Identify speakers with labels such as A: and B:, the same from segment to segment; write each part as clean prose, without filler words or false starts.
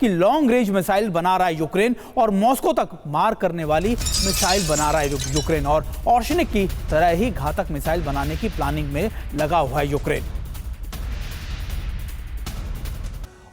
A: कि long range missile बना रहा है यूक्रेन और मॉस्को तक मार करने वाली मिसाइल बना रहा है यूक्रेन और ऑर्शनिक की तरह ही घातक मिसाइल बनाने की प्लानिंग में लगा हुआ है यूक्रेन।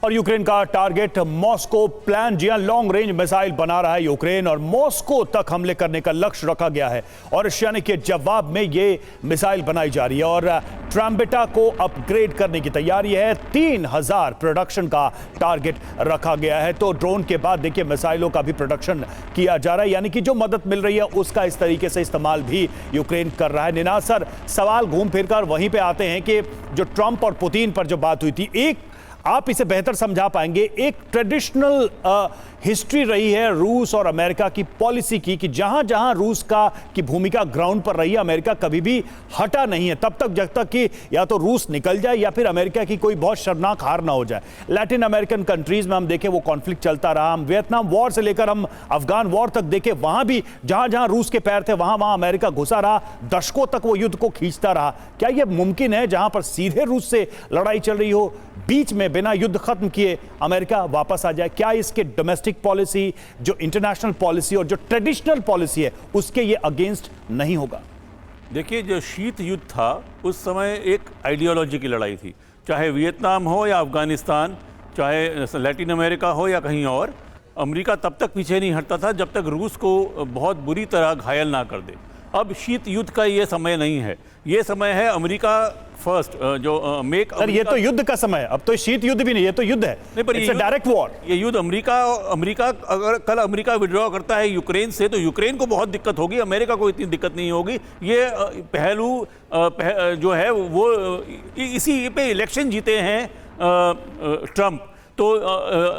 B: और यूक्रेन का टारगेट मॉस्को प्लान, जी हां, लॉन्ग रेंज मिसाइल बना रहा है यूक्रेन और मॉस्को तक हमले करने का लक्ष्य रखा गया है और रशिया के जवाब में ये मिसाइल बनाई जा रही है और ट्रम्बेटा को अपग्रेड करने की तैयारी है। 3000 प्रोडक्शन का टारगेट रखा गया है। तो ड्रोन के बाद देखिए मिसाइलों का भी प्रोडक्शन किया जा रहा है, यानी कि जो मदद मिल रही है उसका इस तरीके से इस्तेमाल भी यूक्रेन कर रहा है। निनाद सर, सवाल घूम फिर कर वहीं पे आते हैं कि जो ट्रंप और पुतिन पर जो बात हुई थी, एक आप इसे बेहतर समझा पाएंगे, एक ट्रेडिशनल हिस्ट्री रही है रूस और अमेरिका की पॉलिसी की कि जहां जहां रूस की भूमिका ग्राउंड पर रही है, अमेरिका कभी भी हटा नहीं है तब तक जब तक कि या तो रूस निकल जाए या फिर अमेरिका की कोई बहुत शर्मनाक हार ना हो जाए। लैटिन अमेरिकन कंट्रीज में हम देखें वो कॉन्फ्लिक्ट चलता रहा, हम वियतनाम वॉर से लेकर हम अफगान वॉर तक देखें, वहां भी जहां जहां रूस के पैर थे वहां वहां अमेरिका घुसा रहा, दशकों तक वो युद्ध को खींचता रहा। क्या यह मुमकिन है जहां पर सीधे रूस से लड़ाई चल रही हो, बीच में बिना युद्ध खत्म किए अमेरिका वापस आ जाए? क्या इसके डोमेस्टिक पॉलिसी, जो इंटरनेशनल पॉलिसी और जो ट्रेडिशनल पॉलिसी है, उसके ये अगेंस्ट नहीं होगा?
C: देखिए, जो शीत युद्ध था उस समय एक आइडियोलॉजी की लड़ाई थी, चाहे वियतनाम हो या अफगानिस्तान, चाहे लैटिन अमेरिका हो या कहीं और। अमेरिका तब तक पीछे नहीं हटता था जब तक रूस को बहुत बुरी तरह घायल ना कर दे। अब शीत युद्ध का ये समय नहीं है, ये समय है अमेरिका फर्स्ट, जो मेक।
B: सर, ये तो युद्ध का समय है, अब तो शीत युद्ध भी नहीं, ये तो युद्ध है,
C: नहीं, पर ये
B: डायरेक्ट वॉर।
C: ये युद्ध अमेरिका अगर कल अमेरिका विड्रॉ करता है यूक्रेन से तो यूक्रेन को बहुत दिक्कत होगी, अमेरिका को इतनी दिक्कत नहीं होगी। ये पहलू जो है वो इसी पे इलेक्शन जीते हैं ट्रंप, तो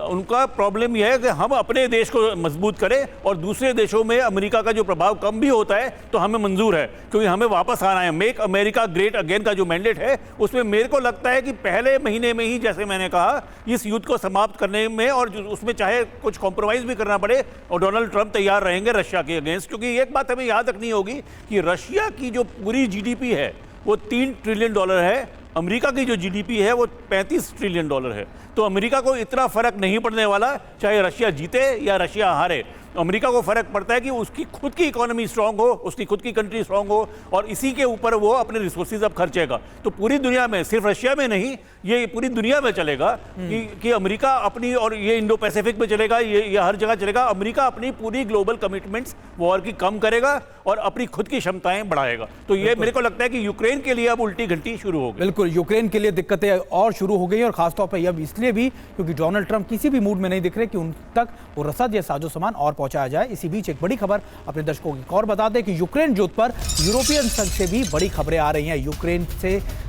C: उनका प्रॉब्लम यह है कि हम अपने देश को मजबूत करें और दूसरे देशों में अमेरिका का जो प्रभाव कम भी होता है तो हमें मंजूर है, क्योंकि हमें वापस आना है। मेक अमेरिका ग्रेट अगेन का जो मैंडेट है उसमें मेरे को लगता है कि पहले महीने में ही, जैसे मैंने कहा, इस युद्ध को समाप्त करने में, और उसमें चाहे कुछ कॉम्प्रोमाइज़ भी करना पड़े, और डोनाल्ड ट्रंप तैयार रहेंगे रशिया के अगेंस्ट। क्योंकि एक बात हमें याद रखनी होगी कि रशिया की जो पूरी GDP है वो $3 ट्रिलियन है, अमेरिका की जो GDP है वो $35 ट्रिलियन है। तो अमेरिका को इतना फर्क नहीं पड़ने वाला चाहे रशिया जीते या रशिया हारे। अमेरिका को फर्क पड़ता है कि उसकी खुद की इकोनॉमी स्ट्रांग हो, उसकी खुद की कंट्री स्ट्रांग हो, और इसी के ऊपर वो अपने रिसोर्सेज अब खर्चेगा। तो पूरी दुनिया में, सिर्फ रशिया में नहीं, ये पूरी दुनिया में चलेगा कि अमेरिका अपनी, और ये इंडो पैसिफिक में चलेगा, ये हर जगह चलेगा। अमेरिका अपनी पूरी ग्लोबल कमिटमेंट्स वॉर की कम करेगा और अपनी खुद की क्षमताएं बढ़ाएगा। तो ये मेरे को लगता है कि यूक्रेन के लिए अब उल्टी घंटी शुरू हो गई।
A: बिल्कुल, यूक्रेन के लिए दिक्कतें और शुरू हो गई, और खासतौर पर अब इसलिए भी क्योंकि डोनाल्ड ट्रंप किसी भी मूड में नहीं दिख रहे कि उन तक वो रसद या साजो सामान और पहुंचाया जाए। इसी बीच एक बड़ी खबर अपने दर्शकों की और बता दें कि यूक्रेन युद्ध पर यूरोपियन संघ से भी बड़ी खबरें आ रही हैं। यूक्रेन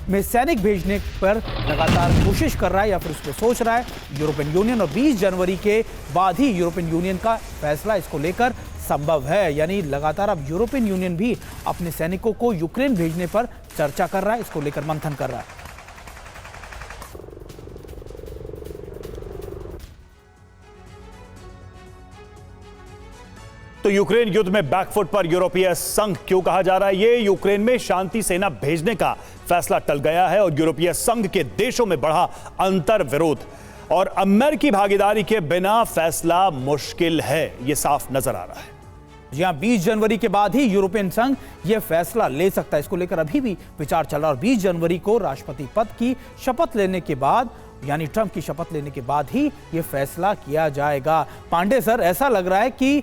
A: में सैनिक भेजने पर लगातार कोशिश कर रहा है या फिर उस पर सोच रहा है यूरोपियन यूनियन, और 20 जनवरी के बाद ही यूरोपियन यूनियन का फैसला इसको लेकर संभव है। यानी लगातार अब यूरोपियन यूनियन भी अपने सैनिकों को यूक्रेन भेजने पर चर्चा कर रहा है, इसको लेकर मंथन कर रहा है।
B: तो यूक्रेन युद्ध में बैकफुट पर यूरोपीय संघ क्यों कहा जा रहा है? ये यूक्रेन में शांति सेना भेजने का फैसला टल गया है और यूरोपीय संघ के देशों में बढ़ा अंतर विरोध, और अमेरिकी भागीदारी के बिना फैसला मुश्किल है, ये साफ नजर आ रहा है।
A: जी हां, 20 जनवरी के बाद ही यूरोपियन संघ यह फैसला ले सकता है, इसको लेकर अभी भी विचार चल रहा है। और 20 जनवरी को राष्ट्रपति पद की शपथ लेने के बाद, यानी ट्रंप की शपथ लेने के बाद ही यह फैसला किया जाएगा। पांडे सर, ऐसा लग रहा है कि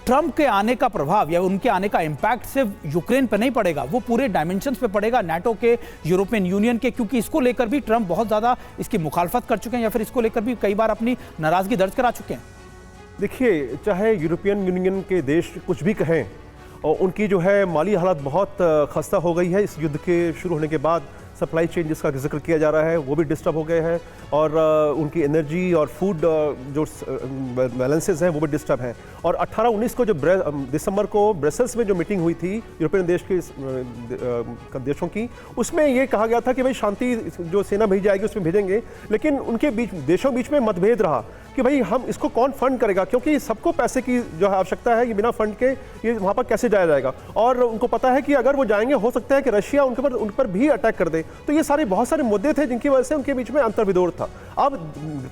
A: ट्रंप के आने का प्रभाव या उनके आने का इंपैक्ट सिर्फ यूक्रेन पर नहीं पड़ेगा, वो पूरे डायमेंशंस पे पड़ेगा, नाटो के, यूरोपियन यूनियन के, क्योंकि इसको लेकर भी ट्रंप बहुत ज़्यादा इसकी मुखालफत कर चुके हैं या फिर इसको लेकर भी कई बार अपनी नाराज़गी दर्ज करा चुके हैं।
D: देखिए, चाहे यूरोपियन यूनियन के देश कुछ भी कहें, और उनकी जो है माली हालत बहुत खस्ता हो गई है इस युद्ध के शुरू होने के बाद। सप्लाई चेन जिसका जिक्र किया जा रहा है वो भी डिस्टर्ब हो गए हैं, और उनकी एनर्जी और फूड जो बैलेंसेस हैं वो भी डिस्टर्ब हैं। और 18-19 को जो दिसंबर को ब्रसेल्स में जो मीटिंग हुई थी यूरोपियन देश के देशों की, उसमें ये कहा गया था कि भाई शांति जो सेना भेजी जाएगी उसमें भेजेंगे, लेकिन उनके देशों बीच में मतभेद रहा कि भाई हम इसको कौन फंड करेगा, क्योंकि सबको पैसे की जो है आवश्यकता है कि बिना फंड के ये वहाँ पर कैसे जाया जाएगा। और उनको पता है कि अगर वो जाएंगे हो सकता है कि रशिया उन पर भी अटैक कर दे, तो ये सारे बहुत सारे मुद्दे थे जिनकी वजह से उनके बीच में अंतर्विरोध था। अब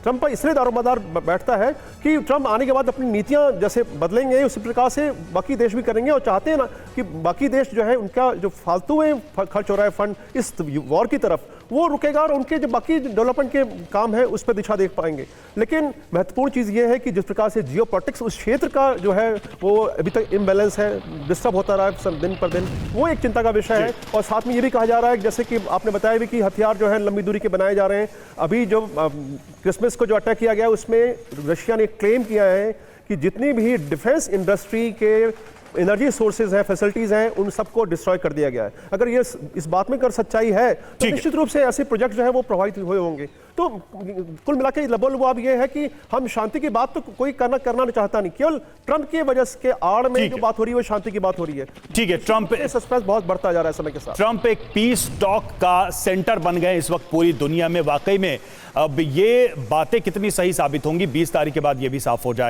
D: ट्रंप पर इसलिए दारोमदार बैठता है कि ट्रंप आने के बाद अपनी नीतियां जैसे बदलेंगे उसी प्रकार से बाकी देश भी करेंगे, और चाहते हैं ना कि बाकी देश जो है उनका जो फालतू में खर्च हो रहा है फंड इस वॉर की तरफ वो रुकेगा और उनके जो बाकी डेवलपमेंट के काम है उस पर दिशा देख पाएंगे। लेकिन महत्वपूर्ण चीज़ ये है कि जिस प्रकार से जियोपॉलिटिक्स उस क्षेत्र का जो है वो अभी तक इम्बैलेंस है, डिस्टर्ब होता रहा है दिन पर दिन, वो एक चिंता का विषय है। और साथ में ये भी कहा जा रहा है जैसे कि आपने बताया भी कि हथियार जो है लंबी दूरी के बनाए जा रहे हैं। अभी जो क्रिसमस को जो अटैक किया गया उसमें रशिया ने क्लेम किया है कि जितनी भी डिफेंस इंडस्ट्री के एनर्जी सोर्सेज हैं, फैसिलिटीज हैं, उन सबको डिस्ट्रॉय कर दिया गया है। अगर ये इस बात में कर सच्चाई है तो निश्चित रूप से ऐसे प्रोजेक्ट जो है वो प्रभावित हुए होंगे। तो कुल मिला के लबोलुआब ये है कि हम शांति की बात तो कोई करना नहीं चाहता, नहीं, केवल ट्रंप की वजह के आड़ में जो बात हो रही है वो शांति की बात हो रही है।
B: ठीक है, ट्रंप
D: सस्पेंस बहुत बढ़ता जा रहा है समय के साथ।
B: ट्रंप एक पीस टॉक का सेंटर बन गए इस वक्त पूरी दुनिया में। वाकई में अब ये बातें कितनी सही साबित होंगी 20 तारीख के बाद ये भी साफ हो जाएगा।